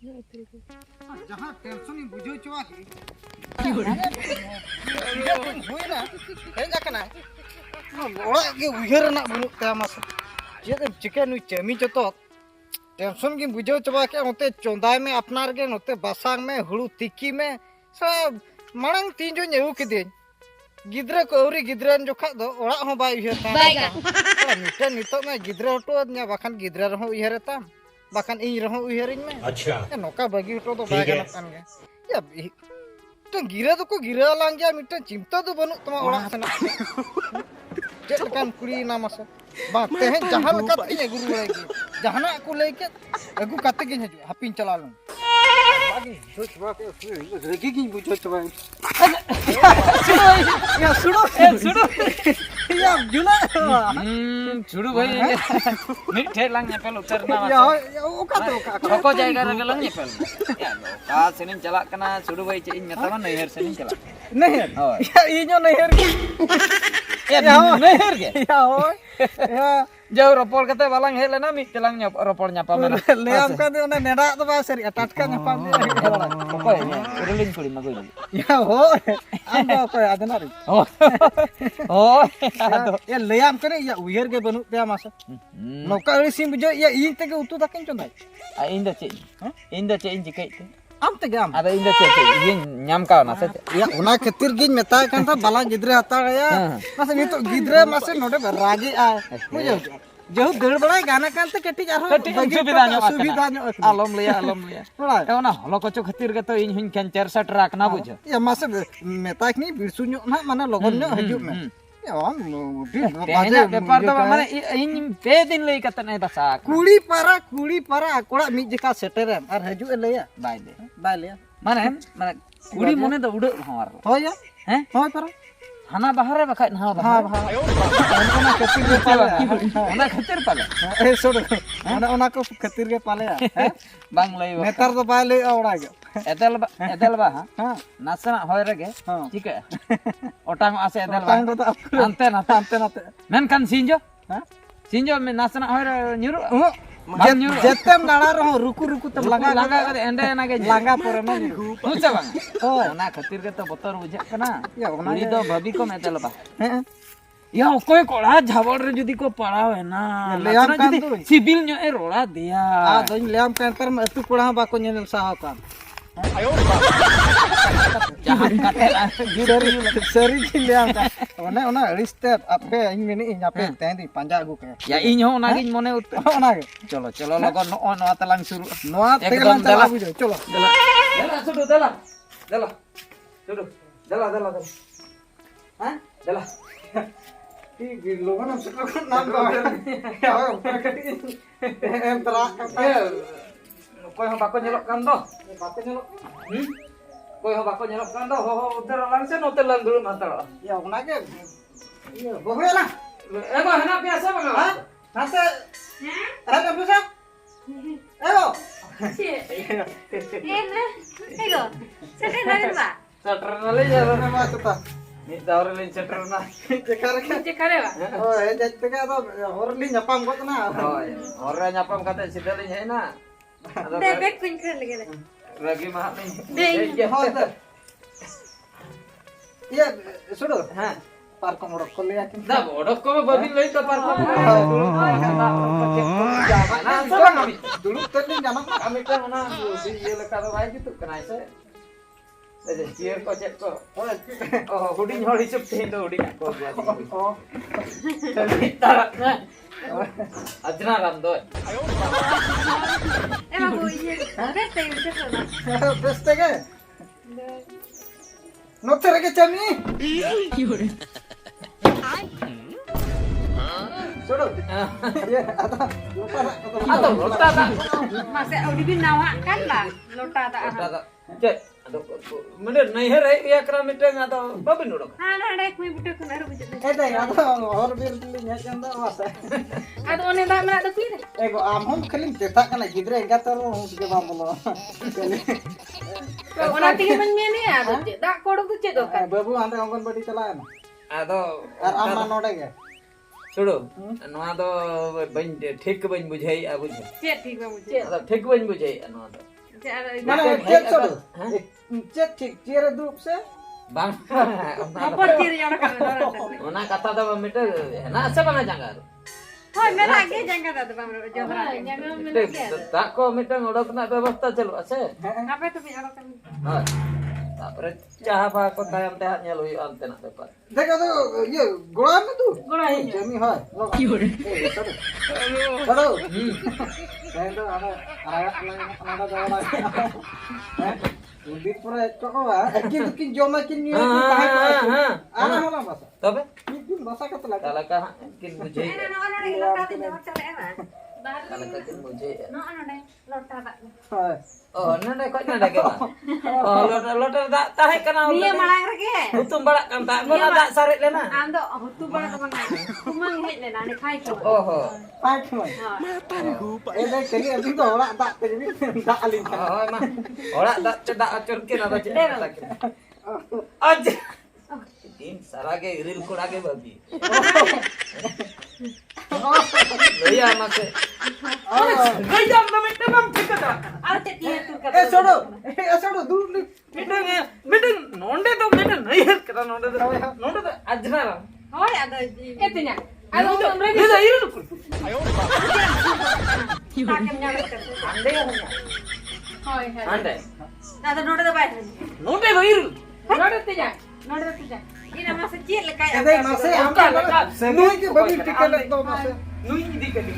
जहाँ टेंशन बुझो चुआ की उहर बनूत चेद चिके नु चमी जो टेंशन की बुझो चुआ के नोते चौंदाय में अपनार के नोते बसांग में हुड़ू तिकी में सब मांग तीन जो नेहू किदेन गिद्रा को औरी गिद्रन जोखा दो ओड़ा हो बाय उहर ता मिटे नितो में गिद्रा हटो न्या बाखान गिद्रा रहो उहर ता बाखान इन रहो उहरिन में अच्छा नोका बगी हटो तो बाय गना कान गे या तो गिरा तो को गिरा लांग गया मिटे चिंता तो बनु तमा ओड़ा सना चेक कान कुड़ी ना मस बा तेहे जहां लका ती गुरु लगे जहाना को लेके अगु काते गिन हजु हापिन चला लो बागी सोच बा के रेगी गिन बुझो तो भाई या सुड़ो या जुला सुड़ो भाई मिठे लांग नेपेल उतरना या ओका तो ठोको जायगा रे लांग नेपेल या का सेनिन चला कना सुड़ो भाई चे इन मेतावा नहर सेनिन चला नहर या इño नहर या नहर के या होय या जौ रोपड़ कते बालांग हे लेना मि चलांग रोपड़ न्यापा मेना ले हम का दे नेडा तो बा सरी टटका न्यापा कोई रुलिंग कुड़ी मगोई या होय आम बा कोई आदना रे ओ या ले हम करे या उयर के बनु ते मास नौका अड़ी सिम बुझो या इन ते के उतु तकिन चंदाय इन द चे इन जिकै आम ते गाम अबे इन द चे ये न्याम का ना से या उना खतिर गिन मेता कान था बाला गिद्रे हता या मासे नितो गिद्रे मासे नोडे रागी आ बुझो जो दड़ बड़ा गाना कानते कटी आरो सुविधा नो आलम लिया ए ओना हलो कोचो खतिर के तो इन हुन कैंसर सट राख ना बुझो या मासे मेता कनी बिरसु नो ना माने लगन नो हजु में या बाजे पेपर तो माने इन पे दिन लई कत नै बसा कुड़ी पारा कोड़ा मी जका सेटरन और हजु लेया बाय ले माने कुड़ी मने तो उड़ हमार हो या हैं हो पारा हाना बाहर बखा ना बाहर ओना खतिर के पाले ओना खतिर पाले ए छोड़ ओना को खतिर के पाले है बांग लई नेतार तो बाय ले ओड़ा गे एदल बा हां नासना होय रगे ठीक है ओटांग आसे एदल बा अंते ना मेन कान सिंजो में नासना होय न्यूरु जेतेम नाड़ा रहो रुकु तब लगा कर एंडे ना के लांगा पर ना पूछा बांग ओना खतिर के तो बतर बुझे कना या ओना उनी तो भाभी को मेदल बा या कोई कोड़ा झाबड़ रे जदी को पड़ाव है ना लेम कान तो सिविल न्यो ए रोड़ा दिया आ दोन लेम कान पर में अतु कोड़ा बाको नेल साहा कान जहां काटे गिडरी सरी की लेम का ओना अड़िस्ते आपे इन मिनी इन आपे तेंदी पांजा गु के या इन हो ना गिन मने ओना चलो लगन नो तलांग शुरू नोआ तेगलां चला बुझो चलो दला सुडू दला हां दला ती लोगन हम नाम का या ऊपर कटी एम तरा का कोई हो बाको नेलो कान दो कोई हो बाको नेलो कान दो हो उधर लांग से नोते लांग दुल मातड़ या ओना के ये बोहेला एगो हना प्यासा बंगा हां नासे अरे बुसा एगो एगो सेटे नगन बा सटर नले जा मैं मासता नि दावर ले सटर ना जेकारे बा ओ ए जत्ते का तो होरली नपाम गोत ना होय होर न्यापम खाते सिधली है ना दे बैक पिन कर लगे रगी मा नहीं दे हो तो ये सुनो हां पार्क में रख लिया कि दा ओडक को बबिन लई तो पार्क दुलु तनी जाना kami kan mana di lekat wae gitu kena se ada cier ko cek ko oh huding hol hicep teh itu huding ko gua tarak ajna ram do bago ये beste ये चलो बेस्ट है नोते रखे चमी सुनो ये atau lota tak masih udah nawa kan lah lota tak cek bener naik hari ya kera miteng atau babin udah ada ek mi butuh kena rujuk ada ya और बिर दिल्ली चंदा वासा ada one dak mana tuh ini एगो आम हम खाली देता कना गिद्रे एंगा तर उसके बाम बोलो ona tinggal menye ya dak kodok tuh cek kan बाबू आंदे अंगनबाड़ी चलाए ना atau और आमा नोडे के सुनो नवा तो बन ठीक बन बुझाई आ बुझ cek ठीक बा मुझे ठीक बन बुझाई नवा तो mana cek sodo cek cek dup se bang Apa ciri orang kan orang. ona kata do mite na ase bang jangar Hoi mera ge jangka ta bang jodra. tak ko mite odok na ব্যবস্থা চালু আছে Apa itu punya orang kan? হয় তারপরে চাহা পা কো তায়াম তে nyel হুই ante na ব্যাপার देखो तो ये गोड़ा में तू Gora ini. जमी है की हो रे चलो saya तो ada ada jalan udah pura coba kin joma kin ni ana mana masa তবে kin masa kata lagi তাহলে কা কিন বুঝে Ini no ono deh lota di jawab cale era. তাহলে কা কিন বুঝে No ono deh lota tak. oh nanda ko nanda ke ba oh lotar da tahe kana Dia malang rege. utum balak kan tak bola dak sarik lena Ando hutu bang bang. Kumang hit le nane khai ko. oh ho पाँच में ये देख कहीं अभी तो होला tak jadi tak alin oh mah ora dak cedak acur kin ada cedak aja tin sarage ril kurage babi loya mase gajam na mette bam tikata Arte dia tu kata. छोड़ो दूर ले meeting nonde to meeting nahi hai kara nonde to ajna ram Hoi ada itunya. Ada orang rege. Dia iru ku Takem nyala kan. ande Hoi hoi. ande Ada noda da bai. nonde to iru Noda tuja. Noda tuja. Ini masa cil lekai. ये देख मासे हम सेनुई के बबी ticket तो मासे nui di kali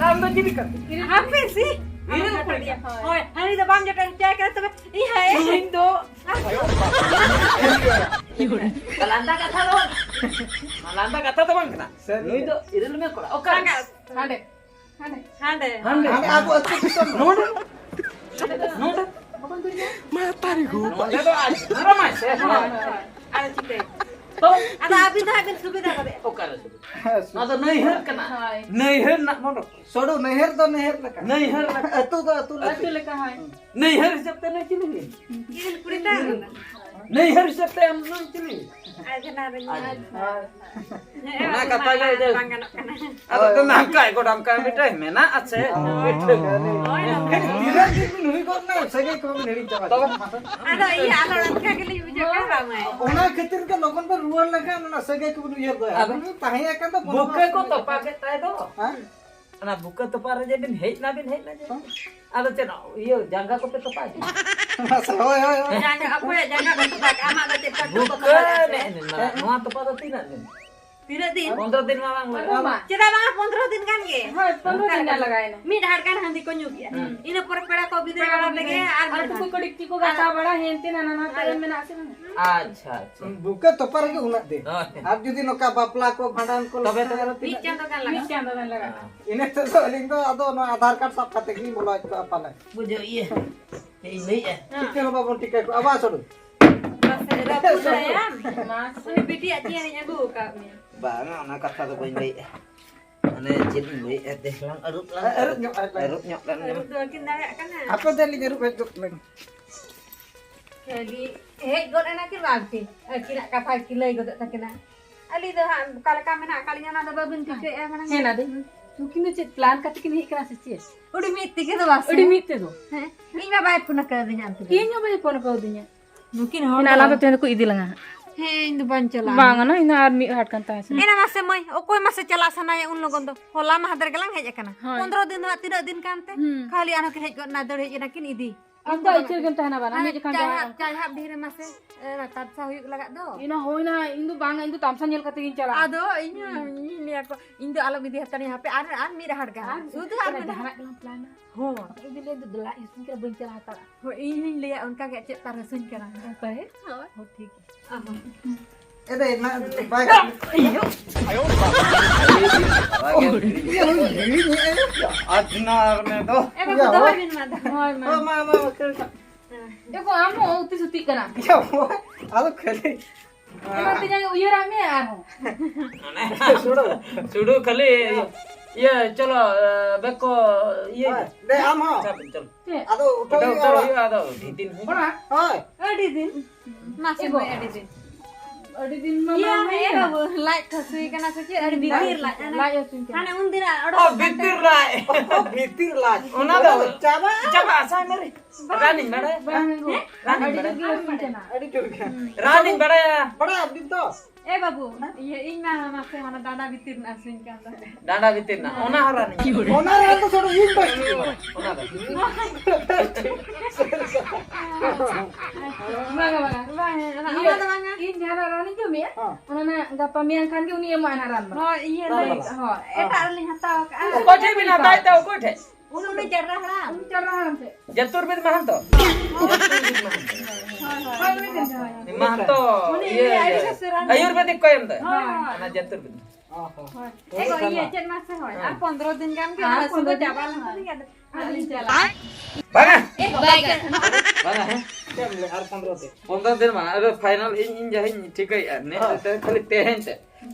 ram to jadi kan Apa sih? Ini dia. Hoi, hari dah bang jaga cek kata tu. Iya eh. indo kalanda kata lo malanda kata to bang kena nui to iru me kola Oh kan enggak. Hande. Hande. Hande. ande हमें आपको अच्छे किस्म nonde nonde nonde to ajna ram ase Ada cipta. to Ada abin subida kade. okar ada nahi har kena nahi har nak mono छोड़ो नहर तो नहर लगा nahi har तू तो Itu leka hai. nahi har sabte nahi chili Ini kurita. nahi har sabte am nahi chili Ada naranya. Nah, kata aja itu. Bangga nak kena. ada to nangkai ko dam kai mitai mena ache धीरे धीरे नहीं करना सगे को नहीं चला Ada iya ada orang kagak lagi bijak kan ramai. ओना खातिर के लोगन पर रुअल लगा ना सगे को नहीं याद है अबे ताहिया का तो buka ko to pake tai do हां ana buka to pare je bin hei na ada chen iyo jangga ko pe to pa होय होय Jangan aku ya jangan bantu pak amak dah cepat buka ne na no to pa to tina ne Tidak din. 15 din ma bang Kita bang 15 din kan ge. हाँ 15 दिन ना लगाए ना Mid harkan handi ko nyug ya. Ina por pera ko bidre kala lege ar और तो कोई dicky को गाता बड़ा हेंते ना ना तेरे में ना से ना acha acha बुका तो पर के उना दे अब जदी नका बापला को भांडन को तबे तो mid chando kan laga. बीच के अंदर दिन लगा इने तो लिंग तो अदो no आधार कार्ड सब खाते की बोला तो अपना bujo iya hei nei टिके हो बाबू टिके को आवाज छोड़ो Masa dah pula ya. Mas, ini bidi aja yang nyagu kami. bang ana kata to bain nei ane jin nei deh lang arup nyok dan Dua kindayak kan. apa dah li ngeru bejuk lagi Jadi, god anak ki bagti. Kira kapal kilai god tak kena. Ali dah kalau kami nak kalinya nada babin tiket ya mana. है ना दे तू किने चे plan करते कि नहीं करा सच्ची Udah mit tiket tu bas. उड़ी मीते दो Ini nggak baik pun nak kerja antu. ये न्यो बजे फोन कर दिया Mungkin इन आला तो तेरे को इदी लगा Hei, itu bancala. बांगा ना इन आर्मी हट करता है Ina masa moy, okoi masa cala sana ya un logon to. Hola mah hadar gelang hej kana. 15 din wa tidak din kan teh. Kali anak hej god nadar hej nakin idi. अब तो Eicher gun तहना बना मैं जखान जा Cahap diri masa tab sahuyuk lagat do. इना होइना इंदु बांगा इंदु तामसा nail करते गिन चला Ado ini aku indo alam idi hatani HP an mi harga. Sudah तेरा ada. धारा के प्लान Ho. इदी ले दो दला इसमें के बन चला था Ho ini lihat unka gak cek tarasun kana. apa है हो ठीक है ए दे ना bike ajnar me to Aku tahu bin mata. हाय मैं ओ मा मा कर देखो हम उती सुती करा क्या हुआ आलो खेले मत जाए उयरा में आ हो sudu kali ya chalo beko ye दे आम हो chalo आदो उठो udah udah ada di tin बड़ा हाय Adi din. Masih mau adi din. Adi din mama. Iya, babu, like kasih karena sih ada bibir lah. Laya sunke. Karena undir ada. Oh, bitir lah. भीतर लाज Ona dah. चाबा Coba asal mari. Running bada. Bang go. Running Adi bada. din sunke na. अड़ी जुड़ गया Running bada. बड़ा अभी तो Babu, iya ini masih mana dada bitir nasin kan. Dada bitir na. Ona running. होना रहा तो थोड़ा यूं बस Ona dah. Bang bang. Iya, temannya. In jara rani jo mi ya. Ona na gapa mian kan ke uni ema anaran bang. Oh iya lah. Ho. Eta lihat tahu kan. Kau cek bina tai tahu kau cek. Udah jarah lah. Un jara han se. Jatur bit mahan to. Hai mi den jara. Mahan to. Iya. Ayurvedik kau yang tu. Anak jatur bit. Kok iya cek masih hoy. 15 दिन kan kita sudah jalan nanti ada jalan. Banga. Baik. Banga. क्या मिले हर 15 से 15 दिन mana ada final in jahin ठीक है ने खाली तेहन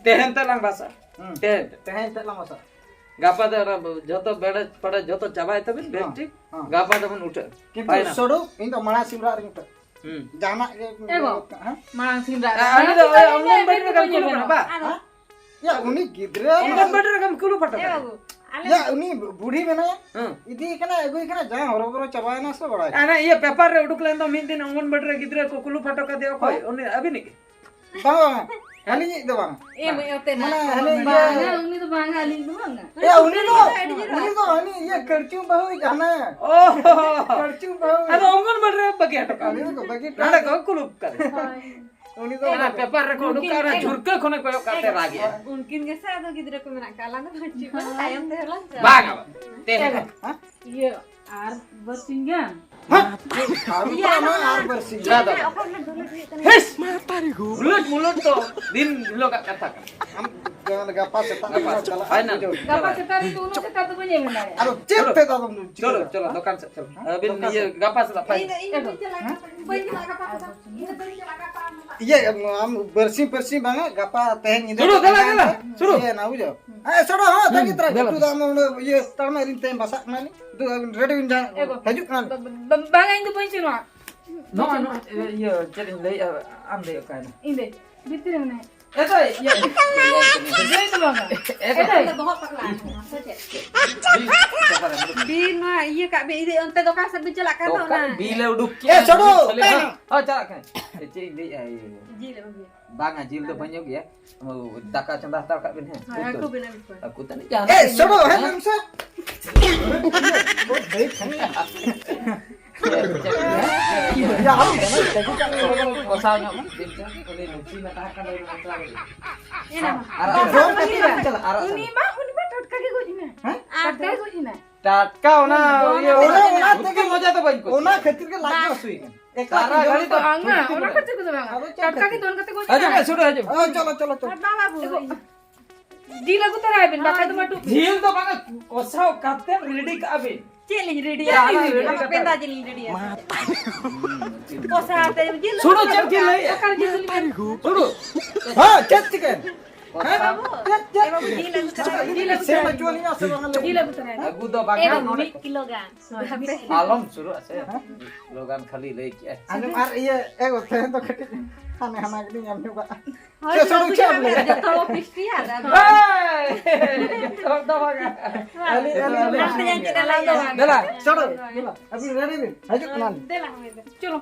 ते lang bahasa तेहन तहे तला मसा gapa da joto beda pada joto chaba itu bin ठीक gapa da mun uta किंतु सोडो इन तो मना सिमरा रिंग तो जाना Mang sindra. ani da online beda kam kulu apa या उनी गिद्रे online beda kam kulu pata Babu. या उनी बूढ़ी में ना इदी कना एगो कना जा हरबरो चबाय ना से बड़ा ana iya paper re uduk len to min din online beda gidre ko kulu pata ka deo koi oni abi ni बाबा हनी दो बांग Iya, yote mana na. Honey Bang uni tu bang ali tu bang. या उनी तो हनी ये करचू बहु जाना है oh करचू बहु ada online beda bagi atok अभी तो बगी ada ko kulu kar उनी तो ana paper re ko uduk kara jurka khone koyo kate lagi Mungkin ke saya tuh gitu aku menak kalah tuh lucu banget ayam teh lah. bang apa tehen Iya, ar bersingan. iya ना यार बरसी Jatuh. Apa nak dulu duit kan? His, mulut to, din lo kak katakan. हम jangan gapa setan gapa चला Final. Gapa setar itu unu setar tu punya benar ya. अरे चेप पे तो तुम Cholo, cholo, dokan cholo. Bin iya gapa sudah final. Ini celaka. Banyak celaka apa? Ini banyak celaka apa? ये हम बरसी बरसी बांगा गपा तहे निदे सुनो, गला, सुनो। ये ना बुझो ए छोड़ो हां तकी तरह तू दाम ये तरमा रिन ते बसा मानी तू रेडी विन जा हजू ना Bang itu punya cina. No, no, iya jadi lay ande kain. Ini, bitir mana? Itu iya. Dia itu bang. Kita bawa paklah. Bina, iya kak bi ini untuk dokan sambil celaka tuh nah. Bila uduk. छोड़ो Oh, cak kan. Cik ini Jil bagi. bang ajil tu banyak ya. Mau daka cendah tar kak bin he. Aku benar betul. Aku tadi jangan. ए छोड़ो है हमसे बहुत देख या हम Kosanya mah, boleh nuci mata akan dari mata lagi. Ini nama. Arah जोर कती चला Uni bang tat kaki gue cina. Tat kaki gue cina. Kau na, iya. ओना Mungkin mau jatuh banyak. ओना खातिर के लाग सुई एक Tara kali tu. Enggak, orang kecil gitu bang. Tat kaki tuan kata gue Aja cina. kan sudah aja. चलो चलो चलो Bawa bu. Di lagu terakhir, bakal tu matu. Jil tu banget. Kosau kate ready ke abin. Cili ready Ya, ya. ready Apa kata. penta cili ready ya. Kosa teh jil. Suruh cek jil lagi. Bakal jadi lihat. Suruh. हां चेक चिकन Babu. Babu jil aku से बचवाली ना से बंगा Di lagu terakhir. Aku dah banyak. 2 kilogram. Alam suruh saya. Logan kali lagi. अनु आर ये एक होते हैं तो खटी खाने खाना के दिन हमने का Harus suruh cek boleh Jatuh crispy ada. Hei, jatuh dah banget. Ali Ali Nanti yang kita lalu. चला चलो अभी रेडी भी हजू ना Delah. Colo.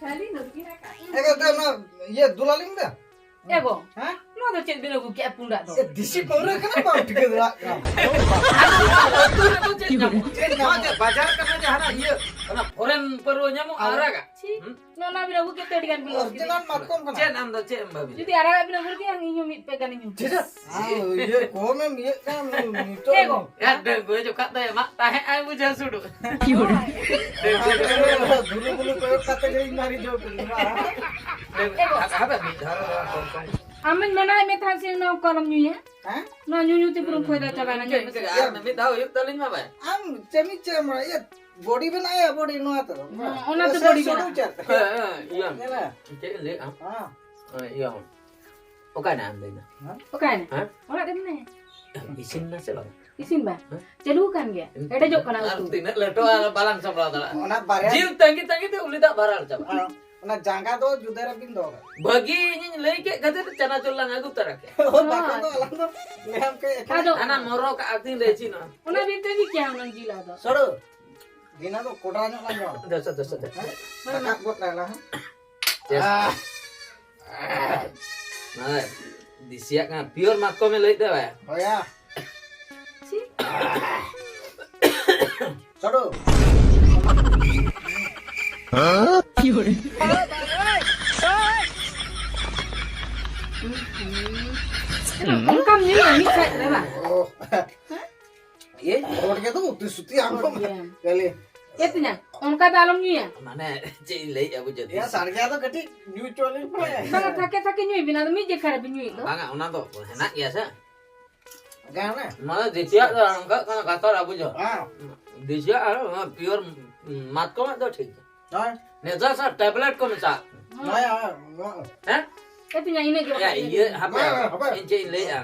Kali nak kira kak. एक तो ना ये दुलालिंग दे Ego. हां Lo tu cek bila gue kayak pundak tu. ये दिशी पौरे के ना ठीक है Bajar karena jahana iya. Karena foreign perunya mau arah kak. Lo na bila gue kayak tadi kan bila. Original मार्कम का Cen am dah cen babi. Jadi arah bila gue kayak inyu pegang inyu. ये को में ये काम तो Ego. Ya, dah gue juga tanya mak tahe ay buja sudu. दुलु बुलु को कैटेगरी मारी जो Apa bi? Amin mana yang thasi na kolam nyu ya? हैं Na nyu tu pun kau dah coba nanya. Ya, nabi tahu yuk taling apa? हम चमी चमड़ा ये body बनाया बॉडी नो आता ओना तो body छोड़ू बना. चाहते Iya. ये ना Cek le am. हां Iya. Oke na am dina. Bukan? Hah? Orang ada mana? Isin na sila. Isin ba? Jadi bukan dia. Ada jok kana Arti itu. na leto ala balang sabla tala. ओना बारे Jil tangi tu uli tak baral coba. ना जांगा दो जुदा Robin दो bagi ini lagi ke kata cana culang aku terake ओ बाकी तो अलग दो मैं हम के Ado, anak moro ka ating leci no una binte di kya unang gila do. सरो दिना तो कोड़ा ना लांगो dosa dosa kakak buat lah nah disiak kan pure makom lagi dah ya oh ya Si. सरो Ongkam ni ya mi kai le ba. oh ये road के तो उतनी सुती हमको कले Itu nya. Ongka dalam ni ya. mana cai lagi aku jadi या साड़ गया तो कटी न्यू चोली पे Bang take ni bina do mi je khara bi ni do. banga una to enak ya sa गाना malah disiak dah enggak kan kata aku jo हां disiak pure makom itu ठीक हां ne sa tablet ko sa ना या eh Itu nya ini je. ya iya apa Apa? ini cai lagi ya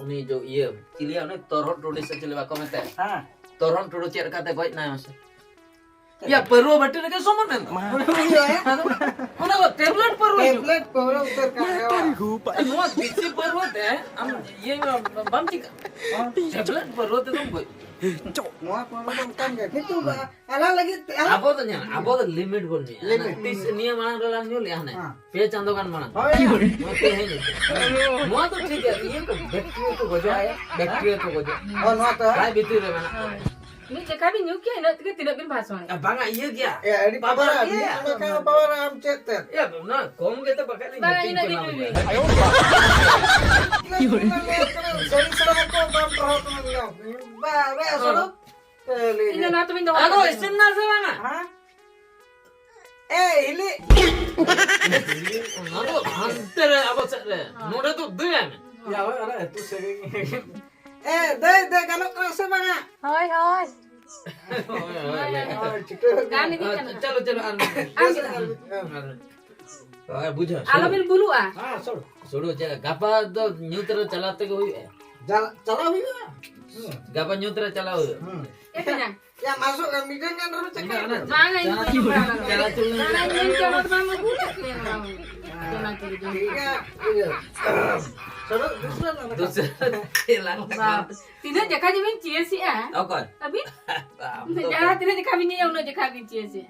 ini jo iya cilia ini torot tulis cili makom itu हां toron turu cer kata baik na mas ya perlu betul ke somon men mana lo tablet perlu tablet पहले उतर का semua bisi perlu deh am ye bam cik tablet perlu tu tuh boy मुआ पहले उतर गया कि तू अलग लगी abo tuh nya abo tuh limit pun nih Limit. tis nia mana dalam nyul ya nih हाँ। pe cando kan mana oh ya mote hai nih semua tuh ठीक है ये तो बैटरी तो गजो है बैटरी तो गजो oh no तो काय bitu re mana Mi je kami ni kya ina tidak tidak bin bahasa ni. banga iya kya ya di power Iya. kan power am cetet ya benar kom kita pakai ini Bang ini di ni. सही सही को बम रहो तुम लोग बा वे सरो Ina na to bin do. aduh isin na sa banga हां ए इली aduh hantar apa sih noda tuh dua nih ya ora tu sering eh deh kalau kerasa banget Hoi hoi. Gani di kana. चलो चलो बुझो Alo bin bulu ah. हां sir छोड़ो चलो गापा तो neutral चलाते को हुई चला हुई गापा न्यूट्रल चला हुई Itu nya. ya masuk ke meeting kan harus cek Mana ini tu bang. चला चलो Mana ini coba bang gula ni bang. Jangan tu tu. iya iya सरो दूसरा ना दूसरा hilang Tidak je kami bin cie si ah. oh kon Tapi jangan tidak je kami ni yang nak je kami cie si.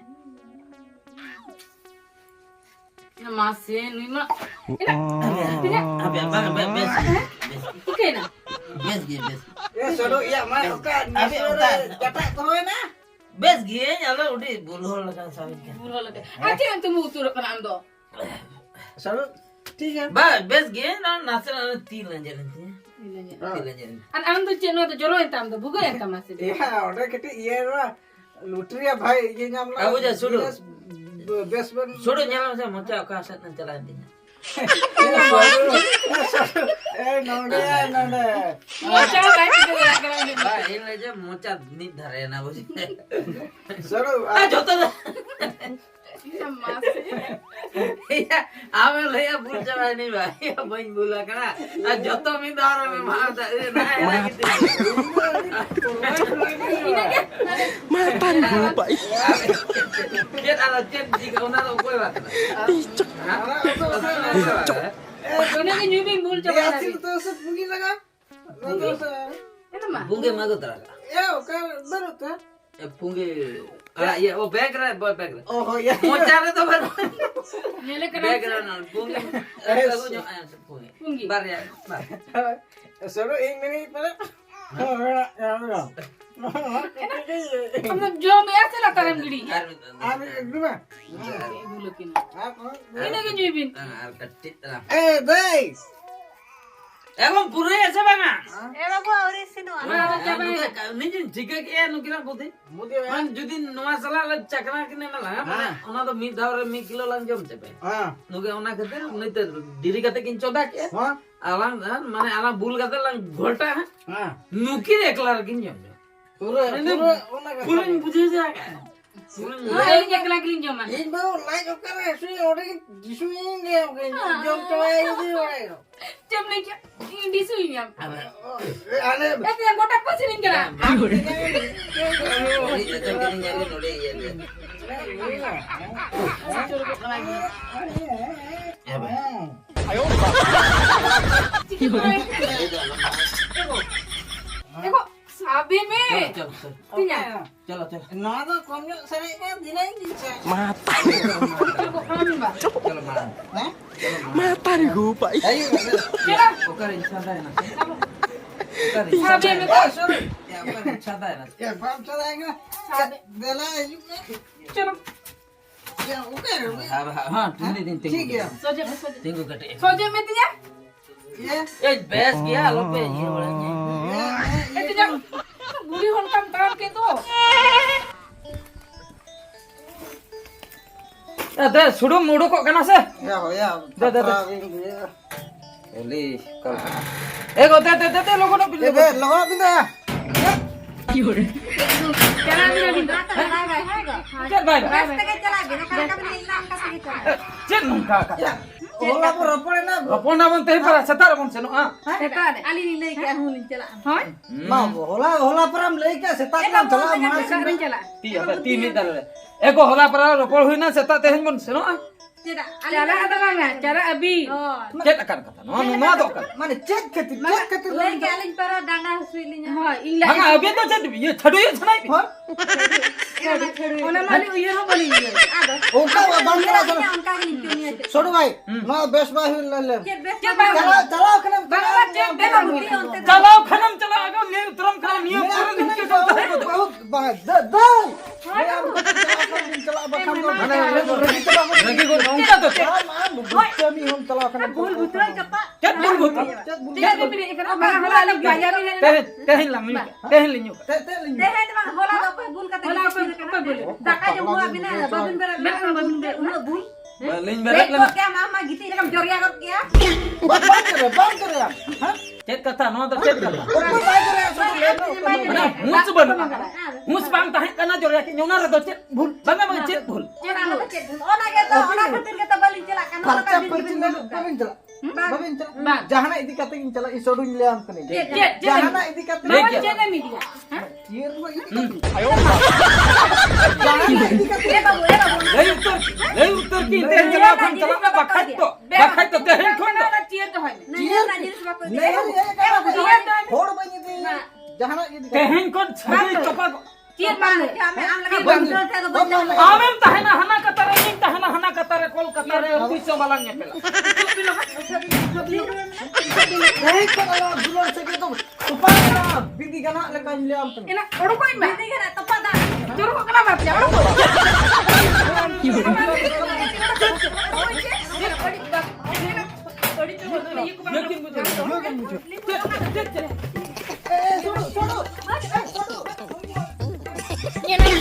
Ya masih ni mah. Tidak. apa bang bes Okey na. bes bes ya सरो iya mah kan dapat tuh na bes gini nyala udah buluh lagi sampai Bulu lagi. Hati yang tu mutur kan ando. सरो ठीक है ba bes gini na nasi na तीन लंजन तीन लंजन Ando cie no tu joro entam tu buku entam masih. iya udah kita iya lah lutria भाई ये नाम ला Aku jadi suruh. Best बन छोड़ो nyala saya mau cak ka sat na चला दी eh नोडे नोडे Macam apa itu kira-kira ni? ba ini aja mocha ni dhare na bosi सरो joto Ya masih. iya ame leya bul jaba ni ba ya bain bula kana joto mi dhare me ma da na na gitu Mapan lupa ih. Kiat ala chat jika una lo koi ba Ini kan nyubi bul coba ya lagi. sih tuh mungkin lagi terus Itu mah. bunge mago tara ya oke baru tuh bunge ala iya oh bag ra boy bag ra oh ya mocha re to ba Nyele bag kena. ra na bunge aku nyo bunge Punggi. bar ya bar सरो एक minute पर ya Kamu jom biasa lah taram gini. আমি একদম Bulu kini. Ini kan nyubi. ar katit ra eh dai emang pure asa banga Eh babu auri sini wa. Mana coba ni? নিজে ঠিক আছে নুকিরা বুদ্ধি মুদি মান যদি নোয়া সালা চাকরা কিনে মেলা ওনা তো মি ধারে মি কিলো লাং জম চেপে হ্যাঁ নুকে ওনা খাতে উনিতে ডিরি খাতে কিন চোদা কে হ্যাঁ আলাং মানে আলা বুল খাতে লাং ঘোটা হ্যাঁ নুকি একলার কিন জম পুরো পুরো ওনা পুরিন বুঝে যা পুরিন Ini je kelak kelin jom ah. এই বাবু লাইক করে সুই ওরে দিশুইন গে ওকে জম চয় দি ওরে Jom ni je. Ini disui ni. আরে Eh yang kotak pasti ni kira. এটা কিন যাবে নড়ে देखो साबे में चलो तीन चलो चलो ना तो कम जो सरे के दिलाई दी छे Mata. देखो हम बा चलो मार हैं Mata nih gue, Pak. आइए चलो ओकर इच्छा है ना ओकर साबे में या ओकर इच्छा है ना ये बाप चलाएगा देला चलो या ओके हां तीन दिन ठीक है सोजे tinggu gede सोजे में तीन ये bes gya lo pe ye orangnya itu jam buri hol kam tam ke to deh sudu mudu kok kana se या दा eli kal gote logo no ये बे लगा बिंदा चला बिना बिना chal bhai रास्ते के चला बिना काला का बिना इलाम का सही चला chal nungka ka ओला पर रपड़े ना apon na bon te para setar bon seno ah देखा आली नी ले के हूं चला हां ना होला होला पर हम लेके सेता ना चला मार नहीं चला ti apa ti mi dal ego hola para ropol huina seta tehen bon seno ah चला चला ada mana cara abi chet akan kata no no do kan माने चेक केती ले के आलिन पर डांडा सुइली nya हां इला hanga abi to chet ye chadu ye chhnai bi ona mali uye ho boli ओका बंद करा चलो उनका भी क्यों नहीं है छोड़ भाई ना बेस भाई ले ले चल चला चला कने देखो बुद्धि होते चलो खनम चलो आगे ने तुरंत खनम नियम पूरा दिन के चलता है बहुत चला बखम माने लगी को नौका तो बुच्चमी हम चला कने भूल भुतरा कपा chet bul but dia ni pilih ikan apa hala ali gaya ni tehen lam tehen linyu ते दे है ना होला तो भूल का होला पे भूल दाका जो हुआ बिना बबिन बेरा उन भूल lin ब्रेक berat को lana क्या मामा गीती रकम जोरिया कर क्या बंद करे हां chet kata no to chet kata ऊपर भाई करे सुन ले mana mus ban mus bang tahe kana jor yakin nyona ra to chet bhul bang bang chet bhul चला ना चेक ओना के तो ओना खातिर के तो बलिन चला कान खर्चा पर्ची ले बबिन चला जहाना इदी कते इन चला इसोडुन ले हम कने जहाना इदी कते bawa chene media ये रो इदी आयो जहाना इदी कते lei uttor ki tehen jala kham chala bakhai to tehen khon na tier to hoy नहीं ना जिस बात को नहीं ये का छोड़ बनी दे जहाना इदी tehen kon chhai topa tier ban क्या मैं आम लगा बंद थे तो बंद amem tahena hana katare ning tahena hana katare kol katare tiso balangnya pela नहीं कला दुलर से के तो सुपारा बिदी गना ले kan ले हम कने ina odo koi ma नहीं ना तपा दा jor ko kala ma ya odo ko yakin mujhe chet chet ए छोड़ो ये नहीं